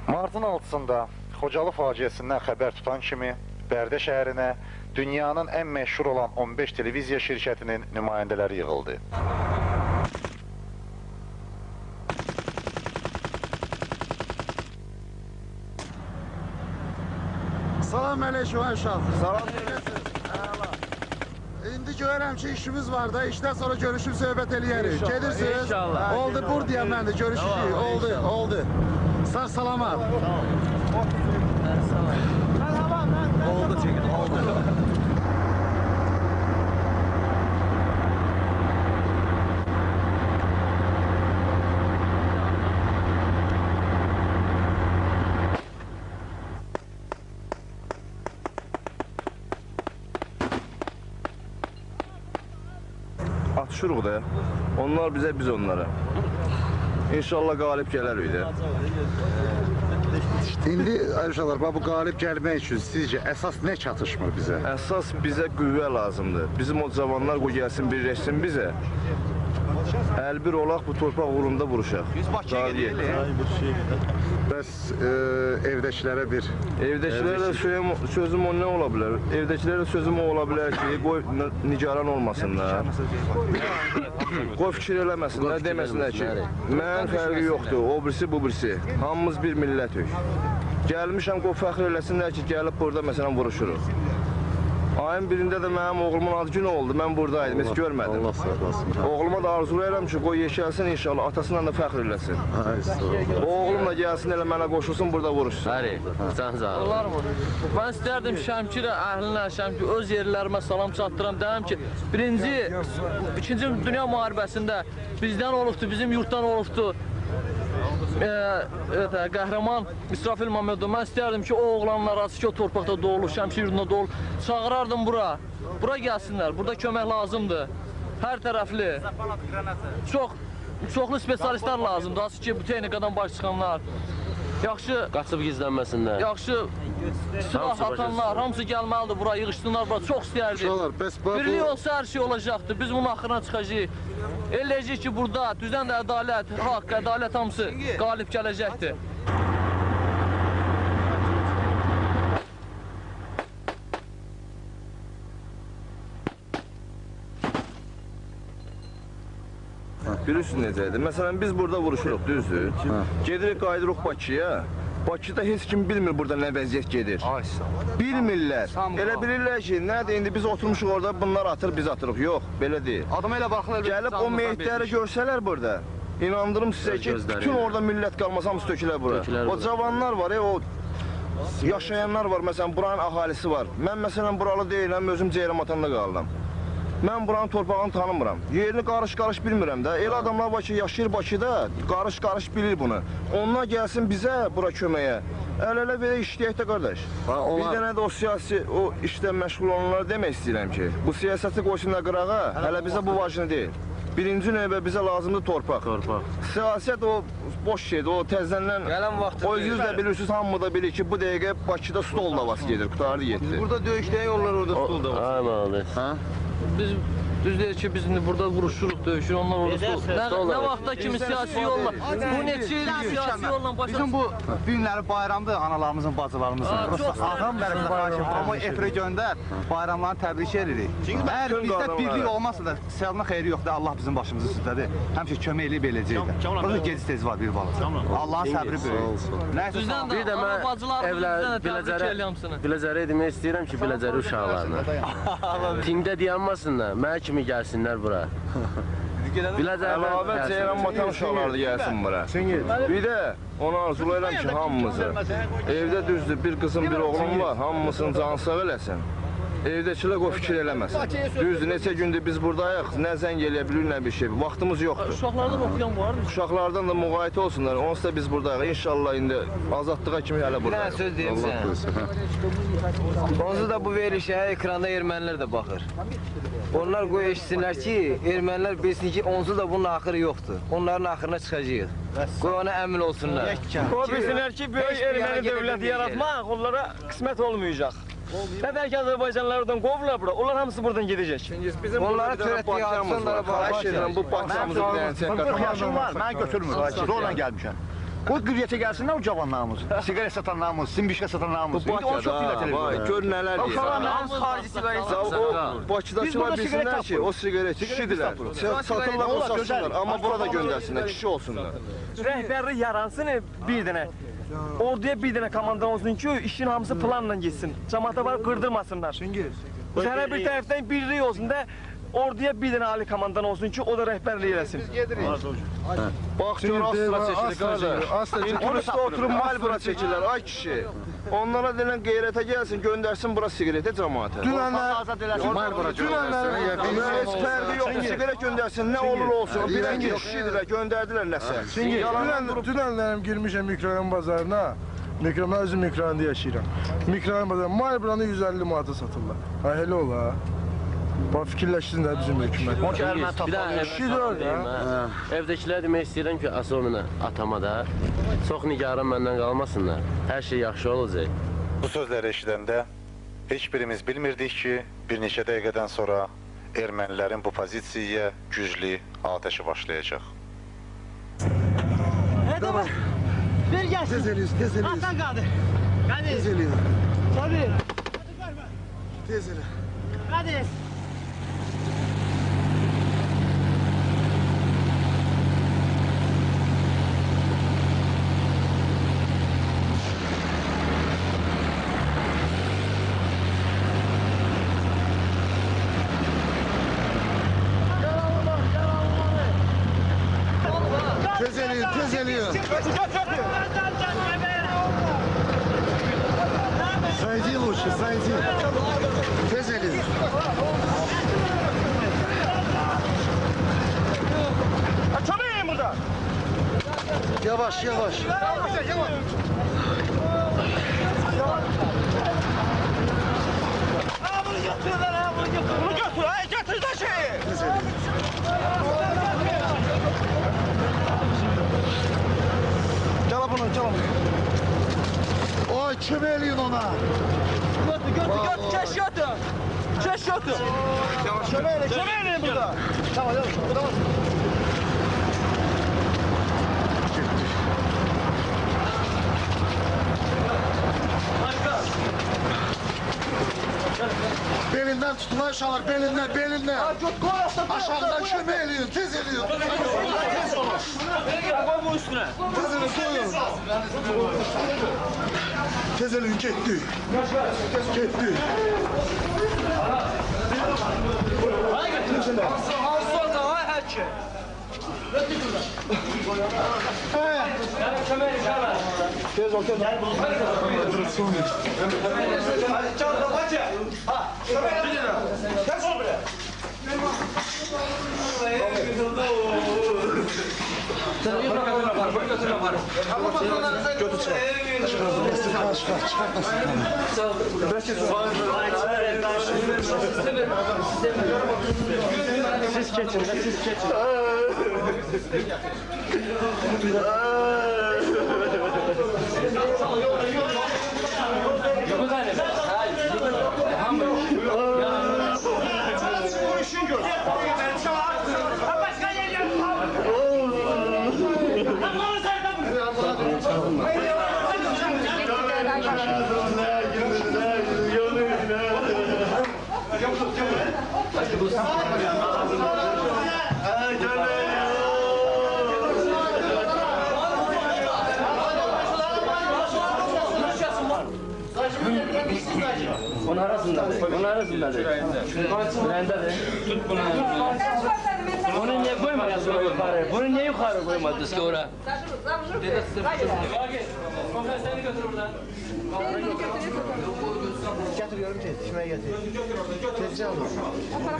Martın 6-sında Xocalı faciəsindən xəbər tutan kimi Bərdə şəhərinə dünyanın ən məşhur olan 15 televiziya şirkətinin nümayəndələri yığıldı. Salam əleykum uşaq. Salam. İndi görürəm ki, işimiz var da, işdən sonra görüşüb söhbət eləyərik. Gedirsiniz. İnşallah. Oldu, buradayam mən də, görüşürük. Oldu. Sağ salamat. Oldu çekin, oldu. Atışırıq da, onlar bizə, biz onlara. İnşallah qalib gələrik də. İndi uşaqlar, bu qalib gəlmək üçün sizcə əsas nə çatışmır bizə? Əsas bizə qüvvə lazımdır. Bizim o cavanlar qoy gəlsin, birləşsin bizə. Əlbir olaq, bu torpaq uğrunda vuruşaq. Biz Bakıya gedirik. Bəs evdəkilərə bir... Evdəkilərə sözüm o nə ola bilər? Evdəkilərə sözüm o ola bilər ki, qoy nigaran olmasınlar. Qoy fikir eləməsinlər, deməsinlər ki, mənim fərqi yoxdur, o birisi, bu birisi. Hamımız bir millətük. Gəlmişəm, qoy fəxr eləsinlər ki, gəlib burada məsələn vuruşuruq. Ayın birində də mənim oğlumun ad günü oldu, mən buradaydım, heç görmədim. Allah sağ olasın. Oğluma da arzulayıram ki, qoy yeşəlsin inşallah, atasından da fəxr eləsin. Oğlum da gəlsin, elə mənə qoşulsun, burada vuruşsun. Bəli, can sağ olun. Mən istərdim Şəmkir əhlinə, Şəmkir öz yerlərimə salam çatdıram. Deyəm ki, İkinci Dünya müharibəsində bizdən olubdu, bizim yurtdan olubdu. Qəhrəman İsrafil Məmmədov, mən istərdim ki, o oğlanlar arası ki, o torpaqda doğulur, Şəmkir yurdunda doğulur, çağırardım bura. Bura gəlsinlər, burada kömək lazımdır. Hər tərəfli. Çoxlu spesialistlər lazımdır, asıl ki, bu texnikadan baş çıxanlar. Yaxşı... Qaçıb gizlənməsinlər. Yaxşı silah atanlar, hamısı gəlməlidir bura, yığışsınlar bura, çox istəyərdik. Birlik olsa hər şey olacaqdır, biz bunun axırına çıxacaq. Eləyəcək ki, burada düzən də ədalət, haqq, ədalət hamısı qalib gələcəkdir. Bilirsiniz necədir? Məsələn, biz burada vuruşuruq, düzdür? Gedirik, qayıdırıq Bakıya. Bakıda heç kim bilmir burada nə vəziyyət gedir. Bilmirlər. Elə bilirlər ki, nədir, indi biz oturmuşuq orada, bunlar atır, biz atırıq. Yox, belə deyil. Adam elə baxırlar. Gəlib o meyitləri görsələr burada, inandırım sizə ki, bütün orada millət qalmaz, hamısı tökülər bura. O cavanlar var, o yaşayanlar var, məsələn, buranın əhalisi var. Mən məsələn, buralı deyiləm, özüm Ceyranmatanda qalıram. Mən buranın torpağını tanımıram. Yerini qarış-qarış bilmirəm də. Elə adamlar var ki, yaşayır Bakıda, qarış-qarış bilir bunu. Onlar gəlsin bizə, bura köməyə. Əl-ələ belə işləyək də, qardaş. Bir dənə də o siyasi, o işlə məşğul olanlara demək istəyirəm ki, bu siyasəti qoysunlar qırağa, hələ bizə bu vacını deyil. Birinci növbə bizə lazımdır torpaq. Siyasət o boş şeydir, o təzələn... O yüz də bilirsiniz, hamı da bilir ki, bu dəqiqə Bakıda stol davası gedir, qutarı yetdi. Burada döyüşləyə yollar orada stol davası. Biz düz deyir ki, biz burada vuruşuruq, döyüşür, onlar orada nə vaxtda kimi siyasi yolla, bu neçə il siyasi yolla başa... Bizim bu günləri bayramdır, analarımızın, bacılarımızın. Ağam bərəmdə xahiş amma efirə göndər, bayramlarını təbrik edirik. Əgər bizdə birlik olmasa da, siyasına xeyri yoxdur, Allah bizim başımızı üstədir. Həmişə kömək eləyib eləcəkdir. Burada gec-tez var bir balaca. Allahın səbri böyük. Düzdən də, ana bacılarımızdan da təbrik eləyəm. Biləcəri demək istəyirəm ki, Biləcəri uşaqlarına. Timdə dayanmasınlar, mənə kimi gəlsinlər bura. Əlavə Ceyranmatan uşaqları gəlsin bura. Bir də onu arzulayıram ki, hamımızı. Evdə düzdür, bir qızım, bir oğlum var, hamımızın canı sağ eləsin. Evdəkilər o fikir eləməsin. Düzdür, neçə gündür biz buradayıq, nə zəng eləyə bilir, nə bir şey. Vaxtımız yoxdur. Uşaqlardan oxuyan var mı? Uşaqlardan da müğayət olsunlar, onsuz da biz buradayıq. İnşallah indi azadlığa kimi hələ buradayıq. Bir söz deyim sənə. Onsuz da bu verilişə ekranda ermənilər də baxır. Onlar qoy eşitsinlər ki, ermənilər bilsin ki, onsuz da bunun axırı yoxdur. Onların axırına çıxacağıq. Qoy ona əmin olsunlar. O bilsinlər ki, böyük erməni dövləti yaratmaq onlara qismət olmayacaq. Və bəlkə Azərbaycanlardan qovurlar bura, onlar hamısı buradan gedəcək. Onlara törətdiyi hadisələrə Xahiş edirəm, bu Bakımızı biləyən 40 yaşım var, mən götürmürəm. Zorla gəlmişəm. O qüvvətə gəlsinlər o cavanlarımız. Siqaret satanlarımız, simbişka satanlarımız. Bu Bakıda, vay, gör nələr deyir. Hamısı xarici siqaret O Bakıdakılar bilsinlər ki, o siqaret kişidirlər. Satırlar, o satsınlar, amma burada göndərsinlər, kişi olsunlar. Rəhbərlik yaransın bir dənə. Orduya bir dənə komandan olsun ki, işin hamısı planla geçsin. Cəmaata var, qırdırmasınlar. Sənə bir tərəfdən birlik olsun da, orduya bir dənə ali komandan olsun ki, o da rəhbərlik eləsin. Bax, gör, astra çəkilir, qardaş. İnturistə oturub Malbora çəkirlər, ay kişi. Onlara denən qeyrətə gəlsin, göndərsin bura siqaretə cəmaata. Dünənlər, heç fərqi yoxdur, siqaret göndərsin, nə olur olsun. Bilən ki, kişidirlər, göndərdilər nəsə. Dünənlərim girmişəm mikrorayon bazarına. Mən özüm mikrorayonda yaşayıram. Mikrorayon bazarına Malboranı 150 manata satırlar. Ha, elə ola. Bax, fikirləşsin də bizim hökumət. Bir dənə evdəkilər demək istəyirəm ki, Asomina atama da çox nigaran məndən qalmasınlar. Hər şey yaxşı olacaq. Bu sözləri eşidəndə heç birimiz bilmirdik ki, bir neçə dəqiqədən sonra ermənilərin bu pozisiyaya güclü atəşi başlayacaq. Tamam. Bir gelsin. Tez eliyiz, tez eliyiz. Atan kaldı. Hadi. Tez eliyiz. Tabii. Tez eliyiz. Hadi. Tez eliyiz, tez eliyiz. Сойди лучше, сойди. Tez eliyiz. Çömeyin burada. Yavaş, yavaş. Ha bunu götürürler, ha bunu götür. Bunu götür, ha götür de şeyi. Tez eliyiz. Çala bunu, çala bunu. Oy, kim eliyin ona? Götür, keş götür. Keş götür. Çömeyin burada. Tamam, tamam. Belinden tutun aşağılar, belinden, belinden. Aşağıdan kim eliyin, tez eliyin. Koy bu üstüne. Tez eliyin, koyun. Tez eliyin, gitti. Gitti. Tez ol, tez ol. Tez ol bile. Götür çıkar. Çıkar, çıkar, Siz geçin, siz geçin. Onun arasındadır. Onun arasındadır. Burandadır. Tut bunu. Bunu niye koymadın yukarı? Bunu niye yukarı koymadın ki oraya? Seni götür buradan. Getiriyorum tez, kime getir? Tezcan olur. O para